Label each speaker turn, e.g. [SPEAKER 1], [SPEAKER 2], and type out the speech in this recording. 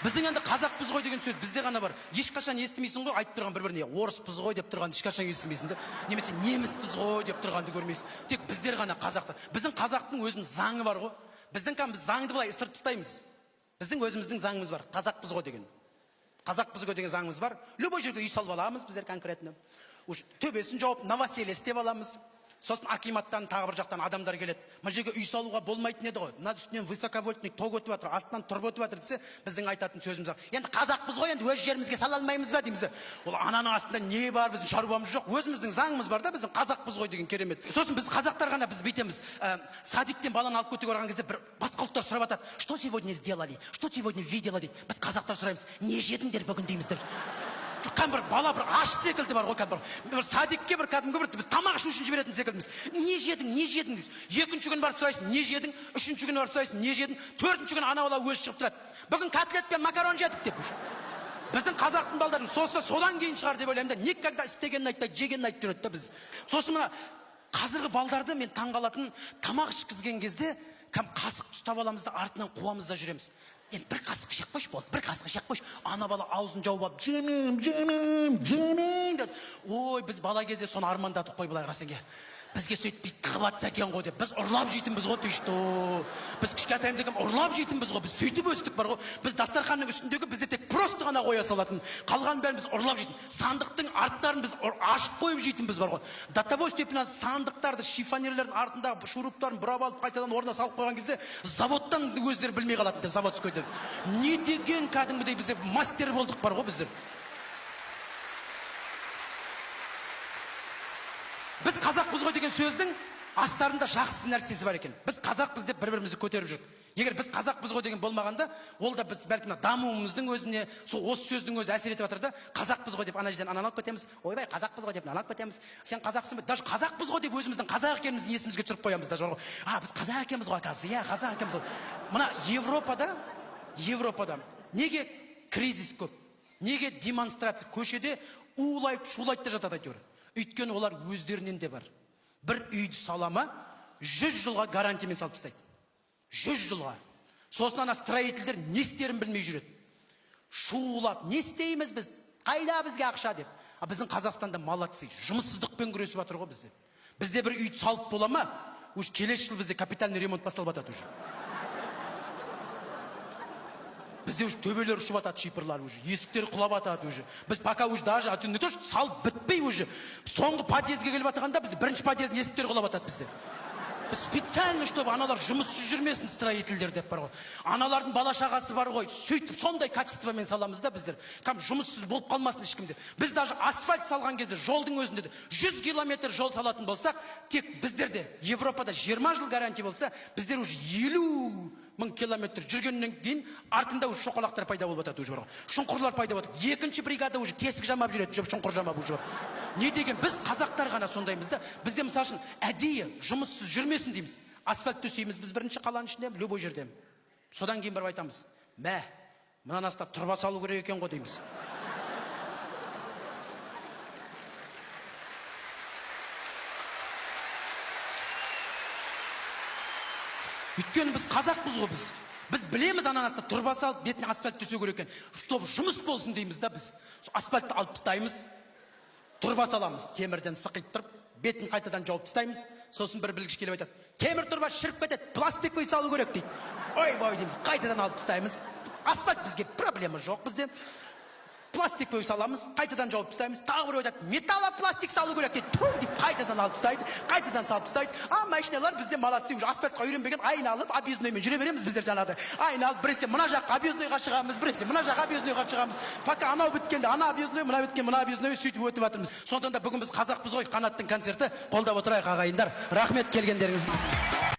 [SPEAKER 1] Біздің енді қазақпыз ғой деген сөз бізде ғана бар. Ешқашан естімейсің ғой айтып тұрған бір-біріне орыспыз ғой деп тұрғанды ешқашан естімейсің да. Немесе неміспіз ғой деп тұрғанды көрмейсің. Тек біздер ғана қазақтар. Біздің қазақтың өзінің заңы бар ғой. Біздің біз заңды былай ысырып тастаймыз. Біздің өзіміздің заңымыз бар. Қазақпыз ғой деген. Қазақпыз ғой деген заңымыз бар. Любой жерге үй салып аламыз біздер конкретно. Уж төбесін жауып новоселье істеп аламыз. Сосын акиматтан тағы бір жақтан адамдар келеді. Мына жерге үй салуға болмайтын еді ғой. Мына үстінен высоковольтный ток өтіп жатыр, астынан тұрып өтіп жатыр десе, біздің айтатын сөзіміз бар. Енді қазақпыз ғой, енді өз жерімізге сала алмаймыз ба дейміз. Ол ананың астында не бар, біздің шаруамыз жоқ. Өзіміздің заңымыз бар да, біздің қазақпыз ғой деген керемет. Сосын біз қазақтар ғана біз бүйтеміз. Садиктен баланы алып кетуге барған кезде бір басқа ұлттар сұрап жатады. Что сегодня сделали? Что сегодня видела дейді. Біз қазақтар сұраймыз. Не жедіңдер бүгін дейміз деп. Бір бала бір аш секілді бар ғой, бір садикке бір кәдімгі бір біз тамақ ішу үшін жіберетін секілдіміз. Не жедің дейді. Екінші күн барып сұрайсың, не жедің? Үшінші күн барып сұрайсың, не жедің? Төртінші күн ана бала өзі шығып тұрады. Бүгін котлет пен макарон жедік деп. Біздің қазақтың балдары содан кейін шығар деп ойлаймын да. Никогда істегенін айтпайды, жегенін айтып жүреді да біз. Сосын мына қазіргі балдарды мен таңғалатын, тамақ ішкізген кезде қасық ұстап аламыз да артынан қуамыз да жүреміз. Енді бір қасық жеп қойшы болды, бір қасық жеп қойшы. Ана бала аузын жауып алып, жемеймін деді. Ой, біз бала кезде соны армандадық қой былай қарасаң. Бізге сөйтіп бүйтіп тығып атса екен ғой деп. Біз ұрлап жейтінбіз ғой дейшті. Біз кішкентайымызда екен ұрлап жейтінбіз ғой. Біз сөйтіп өстік бар ғой. Біз дастарханның үстіндегі бізде тек просто ғана қоя салатын. Қалғанын бәрін біз ұрлап жейтін. Сандықтың арттарын біз ашып қойып жейтінбіз бар ғой. До того степени сандықтарды, шифонерлердің артындағы шуруптарын бұрап алып қайтадан орнына салып қойған кезде заводтан өздері білмей қалатын деп, заводскойдан. Не деген кәдімгідей бізде мастер болдық бар ғой біздер. Біз қазақпыз ғой деген сөздің астарында жақсы нәрсесі бар екен. Біз қазақпыз деп бір-бірімізді көтеріп жүрік. Егер біз қазақпыз ғой деген болмағанда, ол да біз бәлкім дамуымыздың өзіне, осы сөздің өзі әсер етіп жатыр да, қазақпыз ғой деп ана жерден ананы алып кетеміз. Ойбай, қазақпыз ғой деп ананы алып кетеміз. Сен қазақсың ба? Даже қазақпыз ғой деп өзіміздің қазақ екенімізді есімізге түсіріп қоямыз даже бар ғой. Біз қазақ екенбіз ғой, оказывается. Иә, қазақ екенбіз ғой. Мына Европада неге кризис көп? Неге демонстрация? Көшеде улайып, шулайды да жатады әйтеуір. Өйткені олар өздерінен де бар. Бір үйді салама 100 жылға гарантиямен салып тастайды. 100 жылға. Сосын ана строительдер не істерін білмей жүреді. Шулап, не істейміз біз? Қайда бізге ақша деп. Біздің Қазақстанда молодцы, жұмыссыздықпен күресіп жатыр ғой бізде. Бізде бір үйді салып бола ма? Уж келесі жыл бізде капитальный ремонт басталып жатады уже. Бізде уже төбелер ұшып атады, шипырлар уже, есіктер құлап атады уже. Біз пока уже даже не то что салып бітпей уже. Соңғы подъездге келіп атағанда біз бірінші подъездің есіктері құлап атады бізде. Біз специально, чтобы аналар жұмыссыз жүрмесін, строительдер деп бар ғой. Аналардың бала шағасы бар ғой. Сөйтіп сондай качествомен саламыз да біздер. Жұмыссыз болып қалмасын ешкімде. Біз даже асфальт салған кезде жолдың өзінде де 100 километр жол салатын болсақ, тек біздерде Европада 20 жыл гарантия болса, біздер уже 50 мың километр жүргеннен кейін артында уже шоқалақтар пайда болып жатады уже бар ғой. Шұңқырлар пайда болып жатады. Екінші бригада уже тесік жамап жүреді, шұңқыр жамап уже бар. Не деген біз қазақтар ғана сондаймыз да. Бізде мысалы үшін әдейі жұмыссыз жүрмесін дейміз. Асфальт төсейміз біз бірінші қаланың ішінде, любой жерде. Содан кейін барып айтамыз. Мына аста тұрба салу керек екен ғой дейміз. Өйткені біз қазақпыз ғой біз. Біз білеміз ананаста тұрба салып, бетіне асфальт төсеу керек екен. Чтобы жұмыс болсын дейміз да біз. Асфальтты алып тастаймыз. Тұрба саламыз, темірден сықиып тұрып, бетін қайтадан жауып тастаймыз. Сосын бір білгіш келіп айтады. Темір тұрба шіріп кетеді, пластиковый салу керек дейді. Ой, дейміз, қайтадан алып тастаймыз. Асфальт бізге проблема жоқ бізде. Пластиковый саламыз, қайтадан жауып тастаймыз. Тағы бір айтады, металлопластик салу керек дейді. Қайтадан алып тастайды, қайтадан салып тастайды. Машиналар бізде молодцы, уже асфальтқа үйренбеген, айналып объездныймен жүре береміз біздер жаңағыдай. Айналып біресе мына жаққа объездныйға шығамыз, біресе мына жаққа объездныйға шығамыз. Пока анау біткенде ана объездной, мына біткен мына объездной сөйтіп өтіп жатырмыз. Сондықтан да бүгін біз қазақпыз ғой, қанаттың концерті қолдап отырайық ағайындар. Рахмет келгендеріңізге.